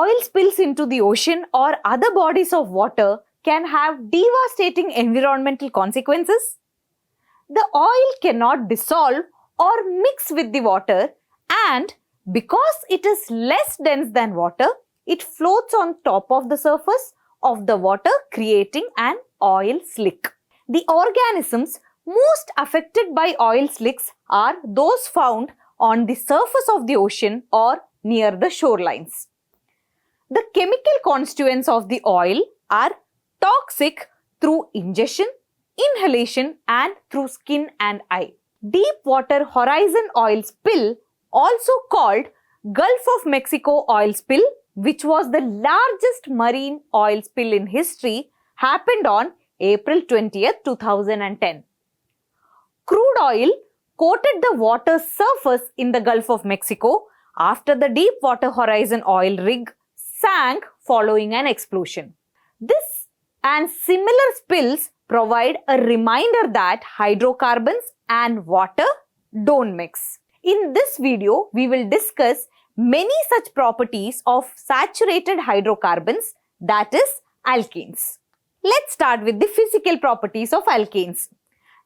Oil spills into the ocean or other bodies of water can have devastating environmental consequences. The oil cannot dissolve or mix with the water, and because it is less dense than water, it floats on top of the surface of the water, creating an oil slick. The organisms most affected by oil slicks are those found on the surface of the ocean or near the shorelines. The chemical constituents of the oil are toxic through ingestion, inhalation, and through skin and eye. Deepwater horizon oil spill, also called Gulf of Mexico oil spill, which was the largest marine oil spill in history, happened on April 20th, 2010. Crude oil coated the water's surface in the Gulf of Mexico after the Deepwater Horizon oil rig sank following an explosion. This and similar spills provide a reminder that hydrocarbons and water don't mix. In this video, we will discuss many such properties of saturated hydrocarbons, that is, alkanes. Let's start with the physical properties of alkanes.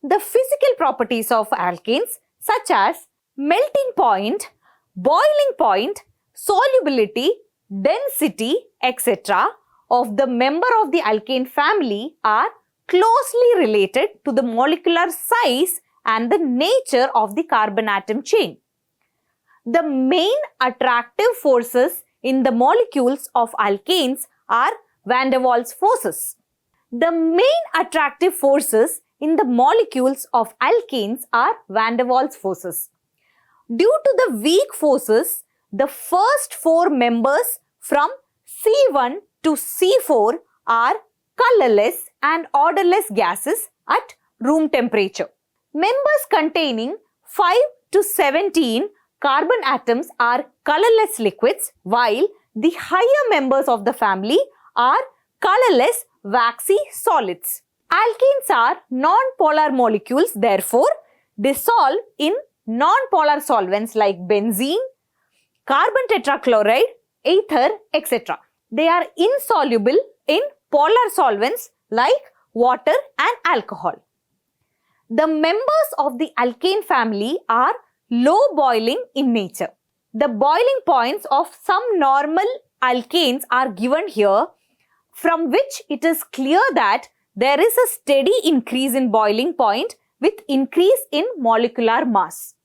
The physical properties of alkanes, such as melting point, boiling point, solubility, density, etc., of the member of the alkane family are closely related to the molecular size and the nature of the carbon atom chain. The main attractive forces in the molecules of alkanes are van der Waals forces. The main attractive forces in the molecules of alkanes are van der Waals forces. Due to the weak forces, the first four members from C1 to C4 are colorless and odorless gases at room temperature. Members containing 5 to 17 carbon atoms are colorless liquids, while the higher members of the family are colorless waxy solids. Alkanes are non-polar molecules, therefore dissolve in non-polar solvents like benzene, carbon tetrachloride, ether, etc. They are insoluble in polar solvents like water and alcohol. The members of the alkane family are low boiling in nature. The boiling points of some normal alkanes are given here, from which it is clear that there is a steady increase in boiling point with increase in molecular mass.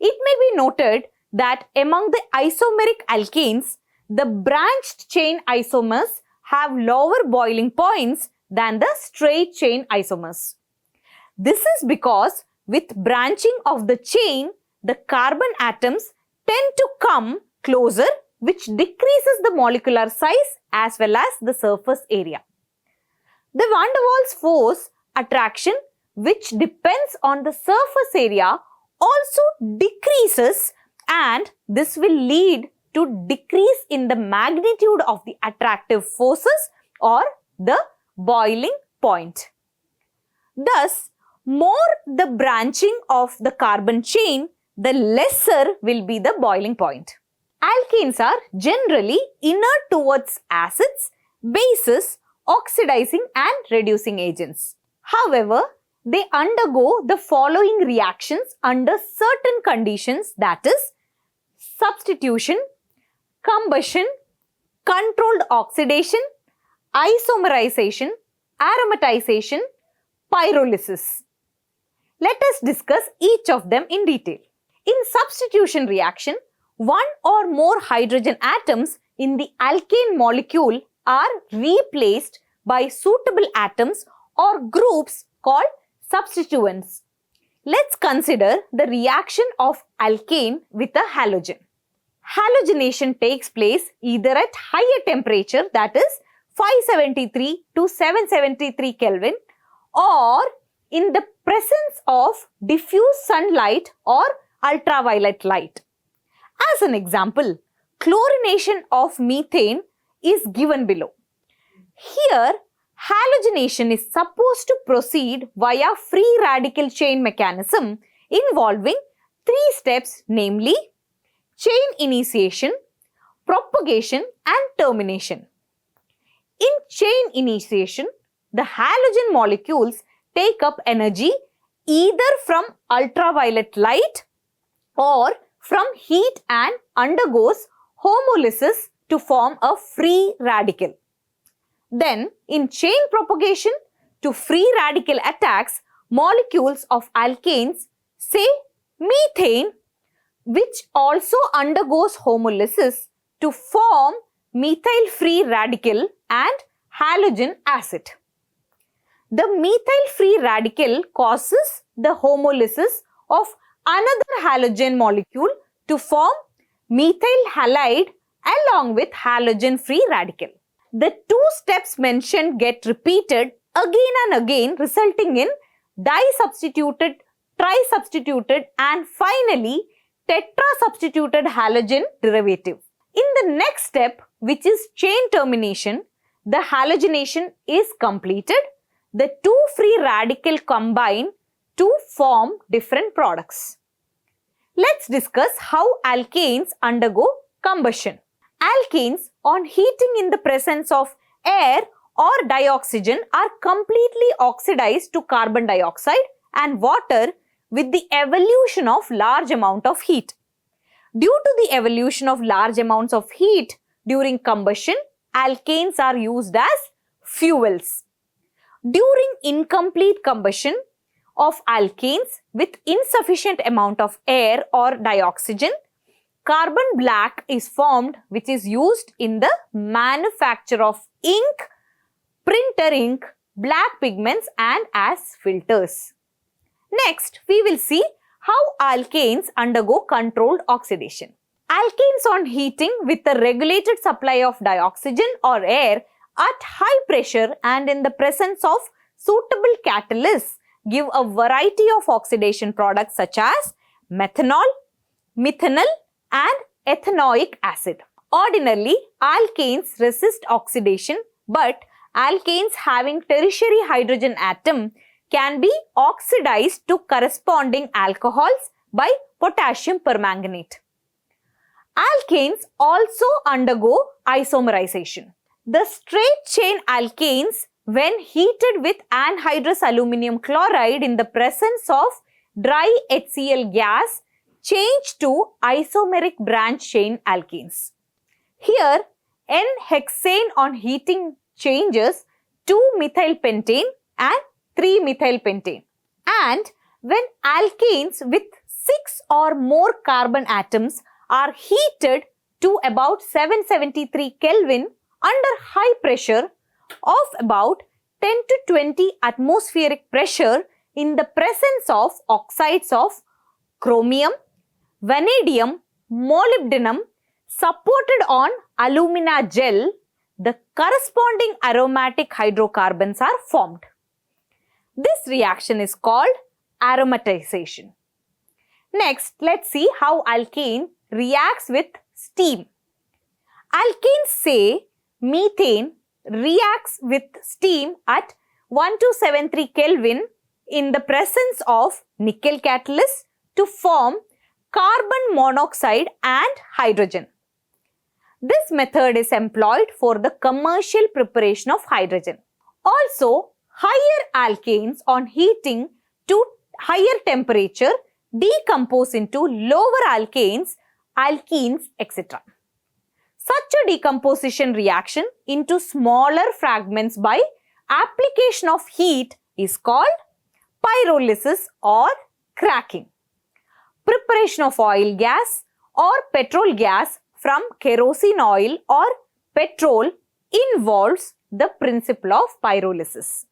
It may be noted that among the isomeric alkanes, the branched chain isomers have lower boiling points than the straight chain isomers. This is because with branching of the chain, the carbon atoms tend to come closer, which decreases the molecular size as well as the surface area. The van der Waals force attraction, which depends on the surface area, also decreases, and this will lead to decrease in the magnitude of the attractive forces or the boiling point. Thus, more the branching of the carbon chain, the lesser will be the boiling point. Alkanes are generally inert towards acids, bases, oxidizing and reducing agents. However, they undergo the following reactions under certain conditions, that is, substitution, combustion, controlled oxidation, isomerization, aromatization, pyrolysis. Let us discuss each of them in detail. In substitution reaction, one or more hydrogen atoms in the alkane molecule are replaced by suitable atoms or groups called substituents. Let's consider the reaction of alkane with a halogen. Halogenation takes place either at higher temperature, that is 573 to 773 Kelvin, or in the presence of diffuse sunlight or ultraviolet light. As an example, chlorination of methane is given below. Here, halogenation is supposed to proceed via free radical chain mechanism involving three steps, namely chain initiation, propagation and termination. In chain initiation, the halogen molecules take up energy either from ultraviolet light or from heat and undergoes homolysis to form a free radical. Then, in chain propagation, to free radical attacks molecules of alkanes, say methane, which also undergoes homolysis to form methyl free radical and halogen acid. The methyl free radical causes the homolysis of another halogen molecule to form methyl halide along with halogen free radical. The two steps mentioned get repeated again and again, resulting in disubstituted, trisubstituted and finally tetrasubstituted halogen derivative. In the next step, which is chain termination, the halogenation is completed. The two free radicals combine to form different products. Let's discuss how alkanes undergo combustion. Alkanes, on heating in the presence of air or dioxygen, are completely oxidized to carbon dioxide and water with the evolution of large amount of heat. Due to the evolution of large amounts of heat during combustion, alkanes are used as fuels. During incomplete combustion of alkanes with insufficient amount of air or dioxygen, carbon black is formed, which is used in the manufacture of ink, printer ink, black pigments and as filters. Next, we will see how alkanes undergo controlled oxidation. Alkanes on heating with a regulated supply of dioxygen or air at high pressure and in the presence of suitable catalysts give a variety of oxidation products such as methanol, methanol and ethanoic acid. Ordinarily, alkanes resist oxidation, but alkanes having tertiary hydrogen atom can be oxidized to corresponding alcohols by potassium permanganate. Alkanes also undergo isomerization. The straight chain alkanes, when heated with anhydrous aluminum chloride in the presence of dry HCl gas, change to isomeric branch chain alkanes. Here, N-hexane on heating changes 2-methylpentane and 3-methylpentane. And when alkanes with 6 or more carbon atoms are heated to about 773 Kelvin under high pressure of about 10 to 20 atmospheric pressure in the presence of oxides of chromium, vanadium, molybdenum supported on alumina gel, the corresponding aromatic hydrocarbons are formed. This reaction is called aromatization. Next, let's see how alkane reacts with steam. Alkanes, say methane, reacts with steam at 1273 Kelvin in the presence of nickel catalyst to form carbon monoxide and hydrogen. This method is employed for the commercial preparation of hydrogen. Also, higher alkanes on heating to higher temperature decompose into lower alkanes, alkenes, etc. Such a decomposition reaction into smaller fragments by application of heat is called pyrolysis or cracking. Preparation of oil gas or petrol gas from kerosene oil or petrol involves the principle of pyrolysis.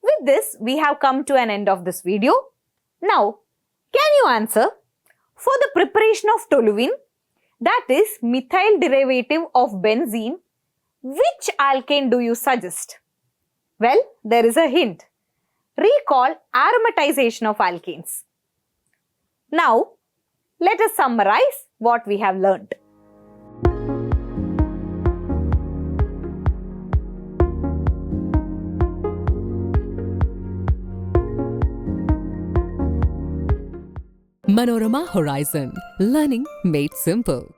With this, we have come to an end of this video. Now, can you answer? For the preparation of toluene, that is methyl derivative of benzene, which alkane do you suggest? Well, there is a hint. Recall aromatization of alkanes. Now, let us summarize what we have learnt. Manorama Horizon. Learning made simple.